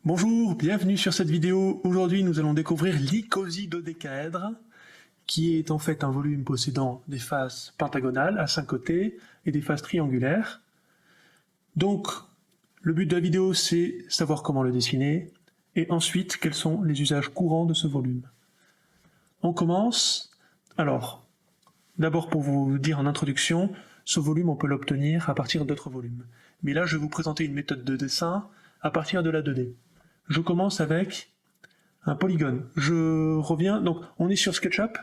Bonjour, bienvenue sur cette vidéo. Aujourd'hui, nous allons découvrir l'icosydodécaèdre, qui est en fait un volume possédant des faces pentagonales à 5 côtés et des faces triangulaires. Donc, le but de la vidéo, c'est savoir comment le dessiner et ensuite, quels sont les usages courants de ce volume. On commence. Alors, d'abord pour vous dire en introduction, ce volume, on peut l'obtenir à partir d'autres volumes. Mais là, je vais vous présenter une méthode de dessin à partir de la 2D. Je commence avec un polygone. Je reviens, donc on est sur SketchUp.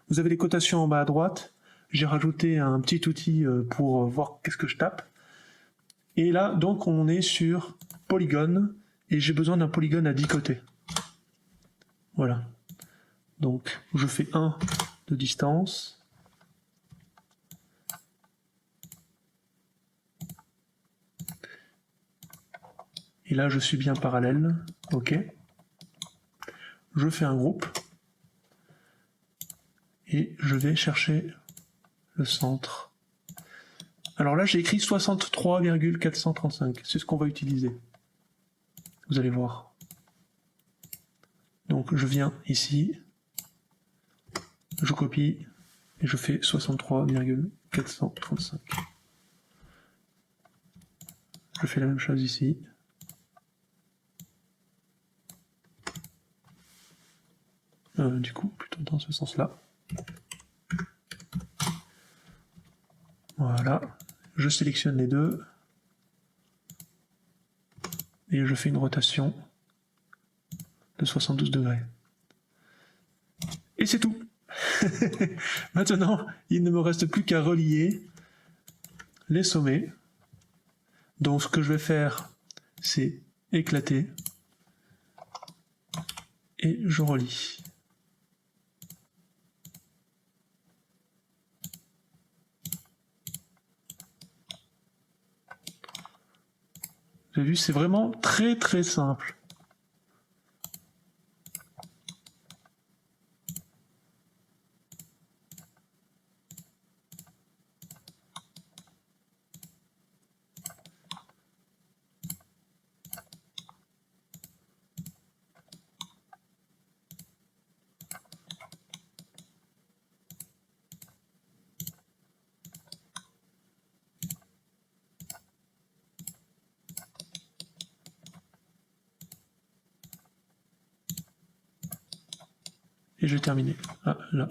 Vous avez les cotations en bas à droite. J'ai rajouté un petit outil pour voir qu'est-ce que je tape. Et là, donc, on est sur polygone et j'ai besoin d'un polygone à 10 côtés. Voilà. Donc, je fais 1 de distance. Et là, je suis bien parallèle. OK. Je fais un groupe. Et je vais chercher le centre. Alors là, j'ai écrit 63,435. C'est ce qu'on va utiliser. Vous allez voir. Donc, je viens ici. Je copie. Et je fais 63,435. Je fais la même chose ici. Du coup, plutôt dans ce sens-là. Voilà. Je sélectionne les deux. Et je fais une rotation de 72 degrés. Et c'est tout. Maintenant, il ne me reste plus qu'à relier les sommets. Donc ce que je vais faire, c'est éclater. Et je relie. Vous avez vu, c'est vraiment très très simple. Et j'ai terminé. Ah, là.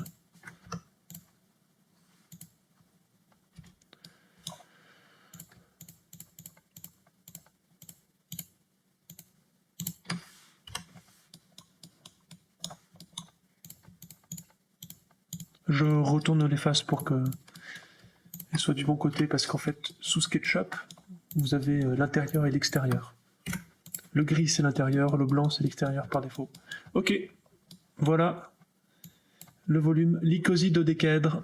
Je retourne les faces pour qu'elles soient du bon côté, parce qu'en fait, sous SketchUp, vous avez l'intérieur et l'extérieur. Le gris, c'est l'intérieur, le blanc, c'est l'extérieur par défaut. Ok, voilà le volume, l'icosydodécaèdre.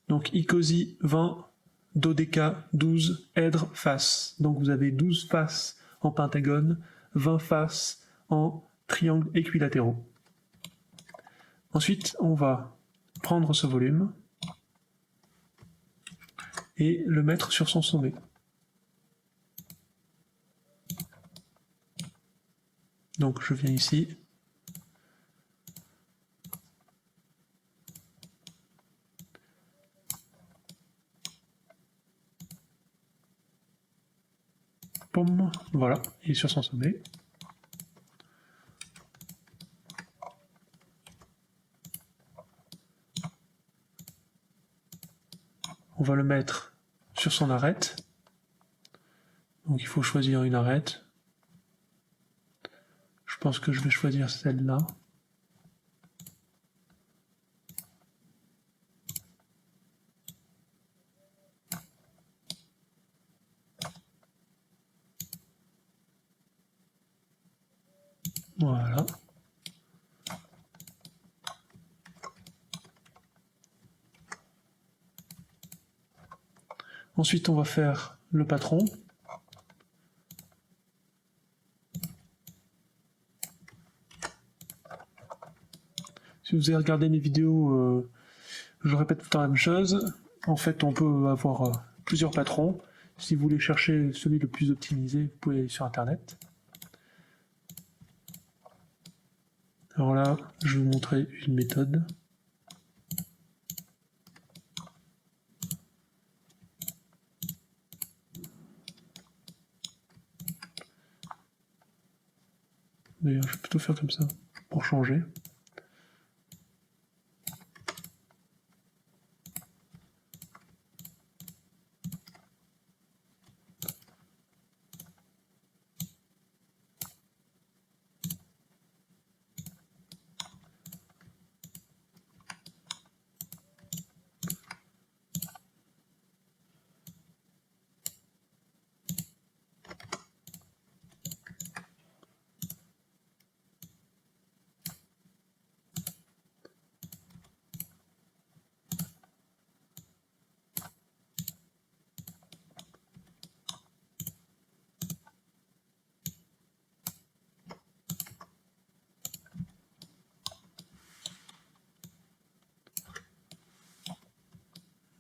Donc icosie 20, dodéca 12, èdre face. Donc vous avez 12 faces en pentagone, 20 faces en triangles équilatéraux. Ensuite, on va prendre ce volume et le mettre sur son sommet. Donc je viens ici. Poum, voilà, il est sur son sommet. On va le mettre sur son arête. Donc il faut choisir une arête. Je pense que je vais choisir celle-là. Voilà. Ensuite, on va faire le patron. Si vous avez regardé mes vidéos, je répète tout le temps la même chose. En fait, on peut avoir plusieurs patrons. Si vous voulez chercher celui le plus optimisé, vous pouvez aller sur internet. Alors là, je vais vous montrer une méthode. D'ailleurs, je vais plutôt faire comme ça, pour changer.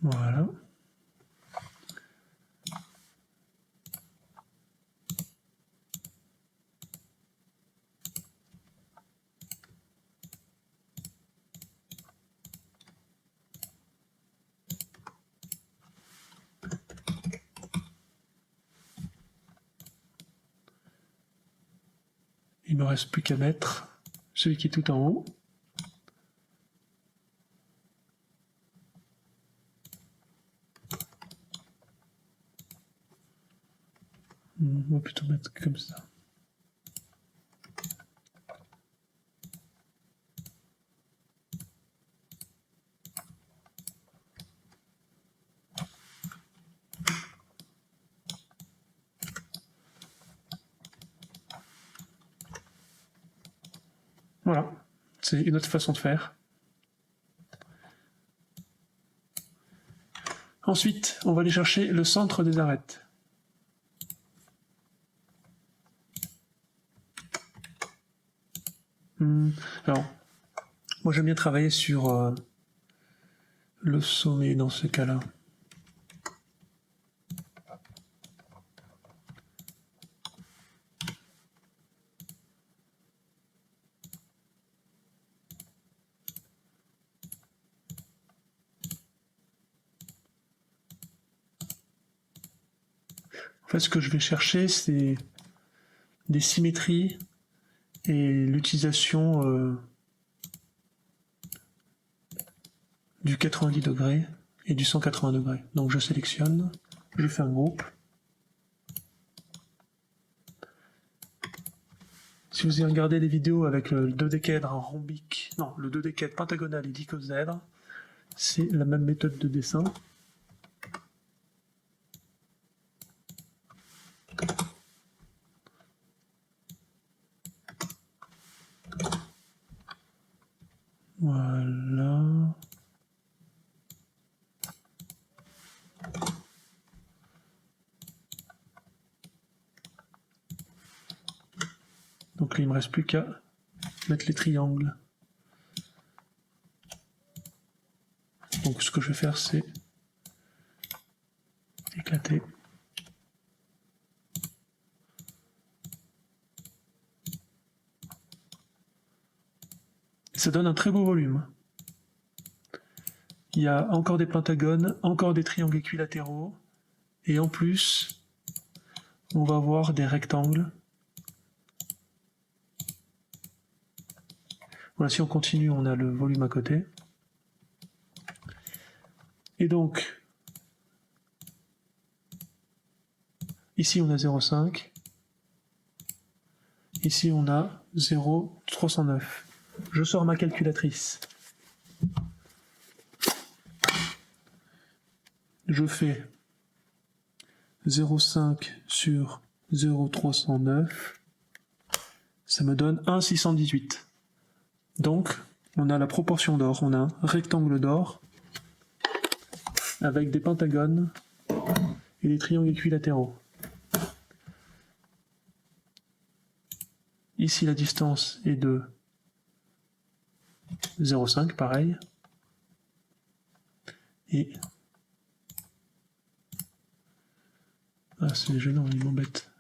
Voilà. Il me reste plus qu'à mettre celui qui est tout en haut. On va plutôt mettre comme ça. Voilà, c'est une autre façon de faire. Ensuite, on va aller chercher le centre des arêtes. Alors, moi j'aime bien travailler sur le sommet dans ce cas-là. En fait, ce que je vais chercher, c'est des symétries et l'utilisation du 90 degrés et du 180 degrés. Donc je sélectionne, je fais un groupe. Si vous avez regardé les vidéos avec le dodécaèdre rhombique, non, le dodécaèdre pentagonal et dicosèdre, c'est la même méthode de dessin. Voilà. Donc là, il ne me reste plus qu'à mettre les triangles. Donc ce que je vais faire, c'est éclater. Ça donne un très beau volume. Il y a encore des pentagones, encore des triangles équilatéraux, et en plus, on va avoir des rectangles. Voilà, si on continue, on a le volume à côté. Et donc, ici on a 0,5. Ici on a 0,309. Je sors ma calculatrice. Je fais 0,5 sur 0,309. Ça me donne 1,618. Donc, on a la proportion d'or. On a un rectangle d'or avec des pentagones et des triangles équilatéraux. Ici, la distance est de 0,5, pareil. Et Ah, c'est gênant, il m'embête.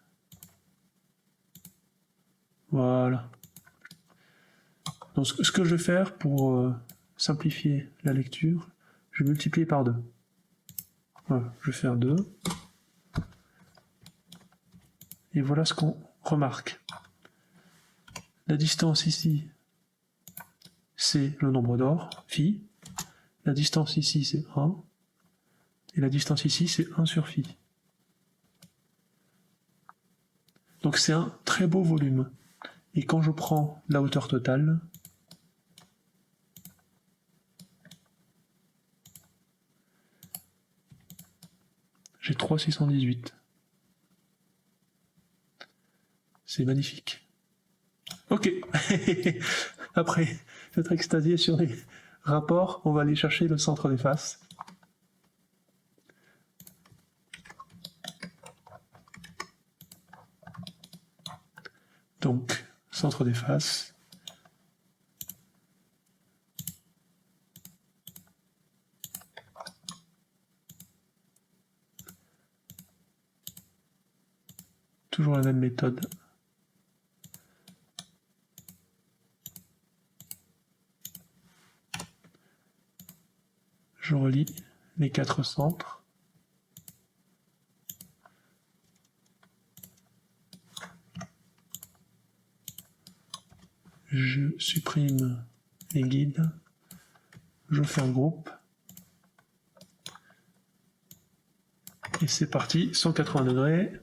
Voilà. Donc ce que je vais faire pour simplifier la lecture, je vais multiplier par 2. Voilà, je vais faire 2. Et voilà ce qu'on remarque. La distance ici, c'est le nombre d'or, phi. La distance ici, c'est 1. Et la distance ici, c'est 1 sur phi. Donc c'est un très beau volume. Et quand je prends la hauteur totale, j'ai 3,618. C'est magnifique. Ok. Après être extasié sur les rapports, on va aller chercher le centre des faces. Donc, centre des faces. Toujours la même méthode. Je relie les 4 centres. Je supprime les guides. Je fais un groupe. Et c'est parti, 180 degrés.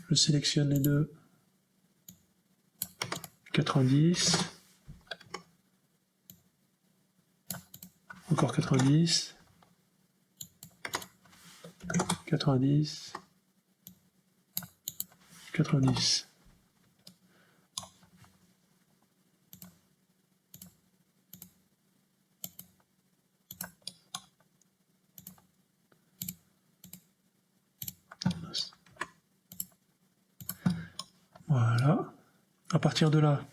Je sélectionne les deux. 90. Encore 90. 90. 90. Voilà. À partir de là,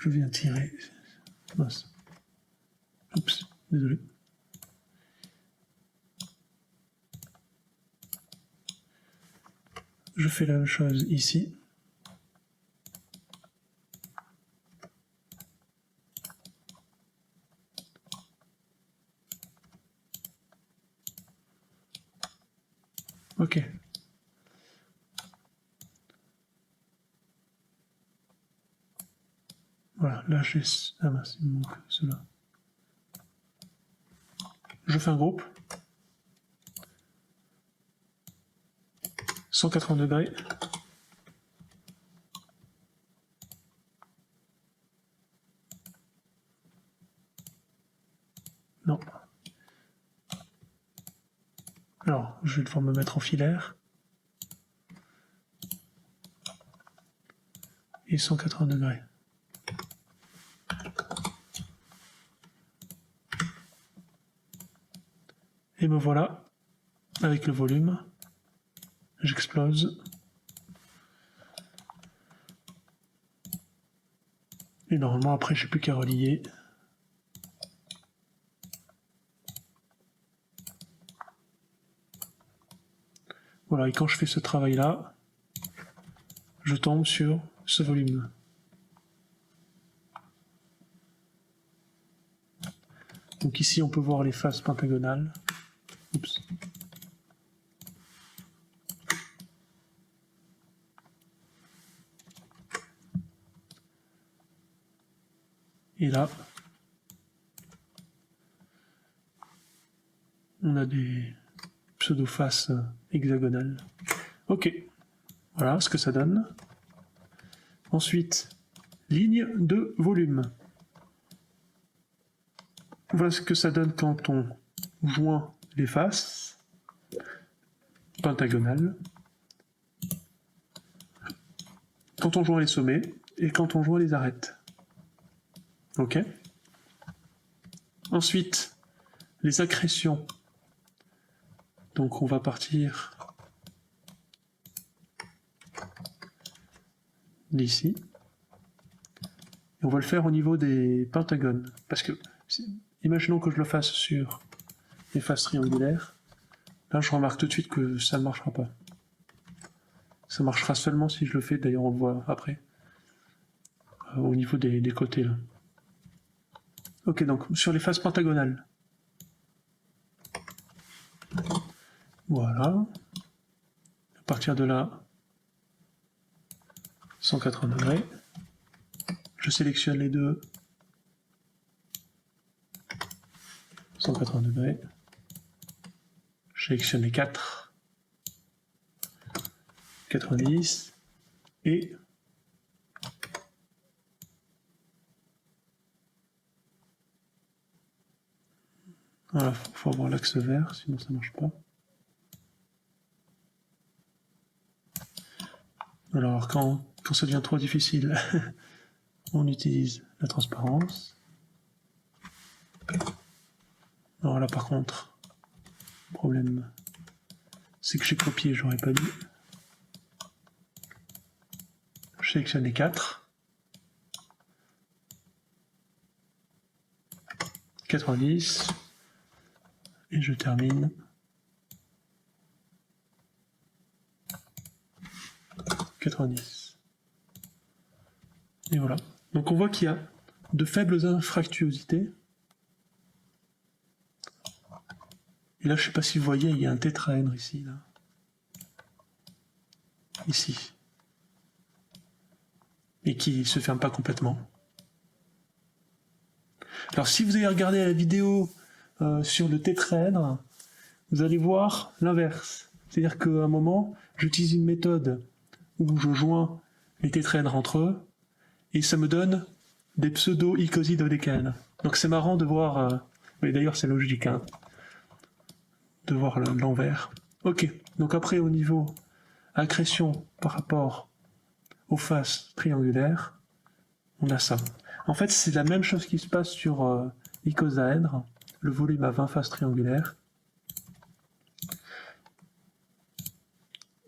je viens tirer. Mince. Oups, désolé. Je fais la même chose ici. Ok. Voilà, là j'ai... Ah mince, il me manque cela. Je fais un groupe. 180 degrés. Non. Alors, je vais devoir me mettre en filaire. Et 180 degrés. Et me voilà, avec le volume. J'explose. Et normalement, après, je n'ai plus qu'à relier. Voilà, et quand je fais ce travail-là, je tombe sur ce volume. Donc ici, on peut voir les faces pentagonales. Oups. Et là, on a des pseudo-faces hexagonales. Ok, voilà ce que ça donne. Ensuite, ligne de volume. Voilà ce que ça donne quand on joint les faces pentagonales, quand on joint les sommets et quand on joint les arêtes. Ok. Ensuite, les accrétions. Donc on va partir d'ici. Et on va le faire au niveau des pentagones. Parce que, imaginons que je le fasse sur les faces triangulaires. Là, je remarque tout de suite que ça ne marchera pas. Ça marchera seulement si je le fais, d'ailleurs on le voit après, au niveau des côtés là. Ok, donc sur les faces pentagonales. Voilà. À partir de là, 180 degrés. Je sélectionne les deux. 180 degrés. Je sélectionne les 4. 90. Et voilà, faut avoir l'axe vert, sinon ça marche pas. Alors quand ça devient trop difficile, on utilise la transparence. Alors là par contre, problème, c'est que j'ai copié, j'aurais pas dû. Je sélectionne les 4. 90. Et je termine. 90. Et voilà. Donc on voit qu'il y a de faibles infractuosités. Et là, je ne sais pas si vous voyez, il y a un tétraèdre ici, là. Ici. Et qui ne se ferme pas complètement. Alors si vous avez regardé la vidéo sur le tétraèdre, vous allez voir l'inverse. C'est-à-dire qu'à un moment, j'utilise une méthode où je joins les tétraèdres entre eux, et ça me donne des pseudo-icosydodécaèdres. Donc c'est marrant de voir... mais d'ailleurs c'est logique, hein, de voir l'envers. Ok, donc après au niveau accrétion par rapport aux faces triangulaires, on a ça. En fait c'est la même chose qui se passe sur l'icosaèdre, le volume à 20 faces triangulaires.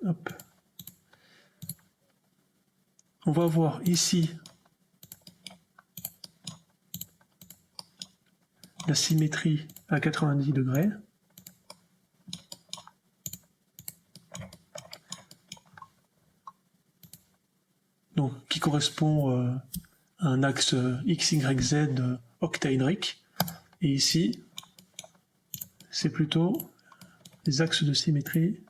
Hop. On va voir ici la symétrie à 90 degrés. Donc, qui correspond à un axe X, Y, Z octaédrique. Et ici, c'est plutôt les axes de symétrie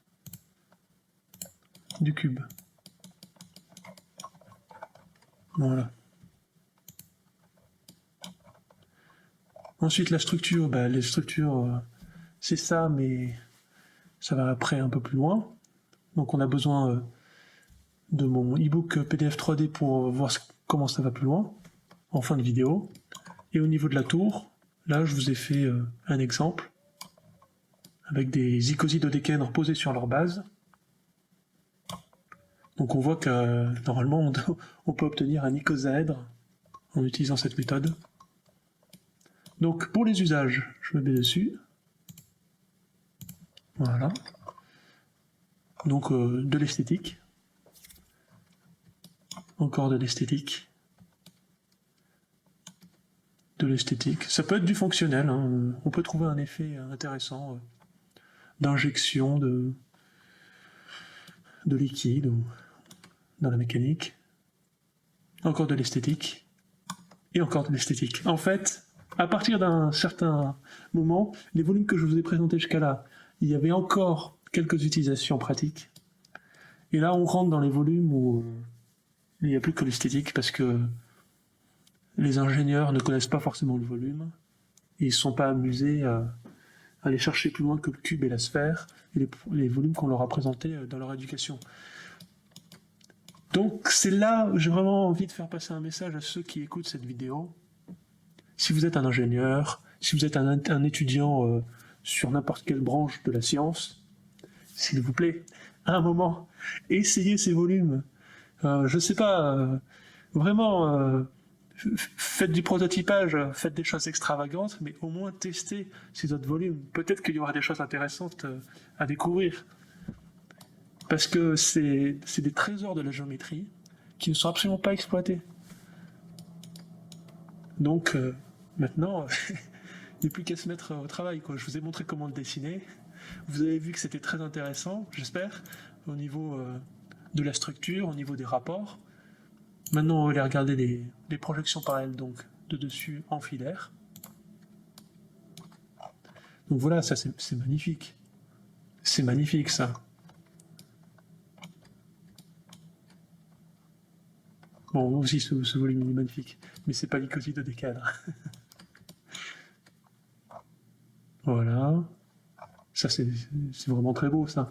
du cube. Voilà. Ensuite, la structure, les structures, c'est ça, mais ça va après un peu plus loin. Donc on a besoin de mon e-book PDF 3D pour voir comment ça va plus loin, en fin de vidéo. Et au niveau de la tour, là je vous ai fait un exemple, avec des icosydodécaèdres posés sur leur base. Donc on voit que normalement on peut obtenir un icosaèdre en utilisant cette méthode. Donc pour les usages, je me mets dessus. Voilà. Donc de l'esthétique. Encore de l'esthétique. De l'esthétique. Ça peut être du fonctionnel. Hein. On peut trouver un effet intéressant d'injection de liquide ou dans la mécanique. Encore de l'esthétique. Et encore de l'esthétique. En fait, à partir d'un certain moment, les volumes que je vous ai présentés jusqu'à là, il y avait encore quelques utilisations pratiques. Et là, on rentre dans les volumes où il n'y a plus que l'esthétique parce que les ingénieurs ne connaissent pas forcément le volume. Et ils ne sont pas amusés à aller chercher plus loin que le cube et la sphère et les volumes qu'on leur a présentés dans leur éducation. Donc c'est là où j'ai vraiment envie de faire passer un message à ceux qui écoutent cette vidéo. Si vous êtes un ingénieur, si vous êtes un étudiant sur n'importe quelle branche de la science, s'il vous plaît, à un moment, essayez ces volumes. Je sais pas, vraiment, faites du prototypage, faites des choses extravagantes, mais au moins testez ces autres volumes. Peut-être qu'il y aura des choses intéressantes à découvrir. Parce que c'est des trésors de la géométrie qui ne sont absolument pas exploités. Donc maintenant, il n'y a plus qu'à se mettre au travail, quoi. Je vous ai montré comment le dessiner. Vous avez vu que c'était très intéressant, j'espère, au niveau de la structure, au niveau des rapports. Maintenant, on va aller regarder les projections parallèles, donc de dessus en filaire. Donc voilà, ça c'est magnifique. C'est magnifique, ça. Bon, aussi ce volume est magnifique, mais c'est pas l'icosite de décadre. Voilà. Ça, c'est vraiment très beau, ça.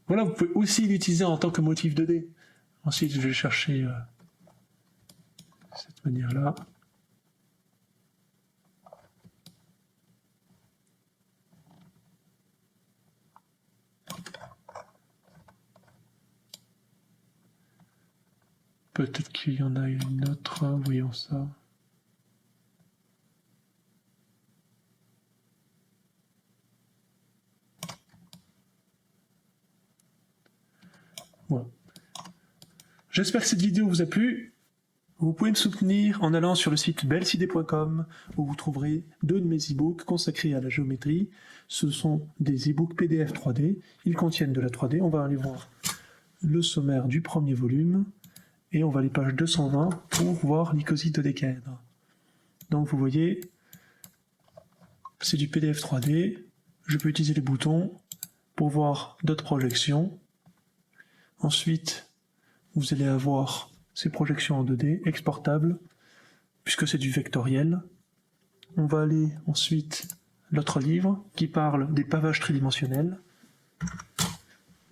Voilà, vous pouvez aussi l'utiliser en tant que motif 2D. Ensuite, je vais chercher cette manière-là. Peut-être qu'il y en a une autre, voyons ça. Voilà. J'espère que cette vidéo vous a plu. Vous pouvez me soutenir en allant sur le site bellecidée.com où vous trouverez 2 de mes e-books consacrés à la géométrie. Ce sont des e-books PDF 3D. Ils contiennent de la 3D. On va aller voir le sommaire du premier volume et on va aller page 220 pour voir l'icosite dodécaèdre. Donc vous voyez, c'est du PDF 3D. Je peux utiliser les boutons pour voir d'autres projections. Ensuite, vous allez avoir ces projections en 2D exportables, puisque c'est du vectoriel. On va aller ensuite à l'autre livre qui parle des pavages tridimensionnels.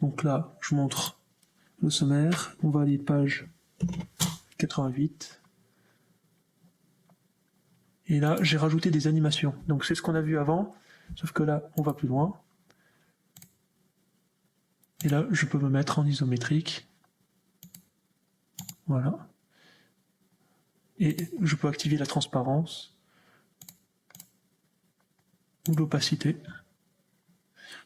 Donc là, je montre le sommaire. On va aller page 88. Et là, j'ai rajouté des animations. Donc c'est ce qu'on a vu avant, sauf que là, on va plus loin. Et là, je peux me mettre en isométrique. Voilà. Et je peux activer la transparence ou l'opacité.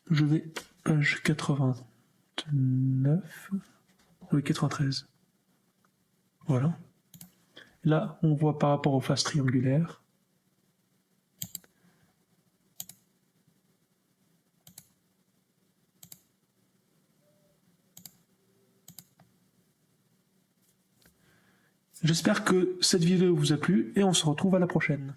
Je vais page 89, oui 93. Voilà. Là, on voit par rapport aux faces triangulaires. J'espère que cette vidéo vous a plu et on se retrouve à la prochaine.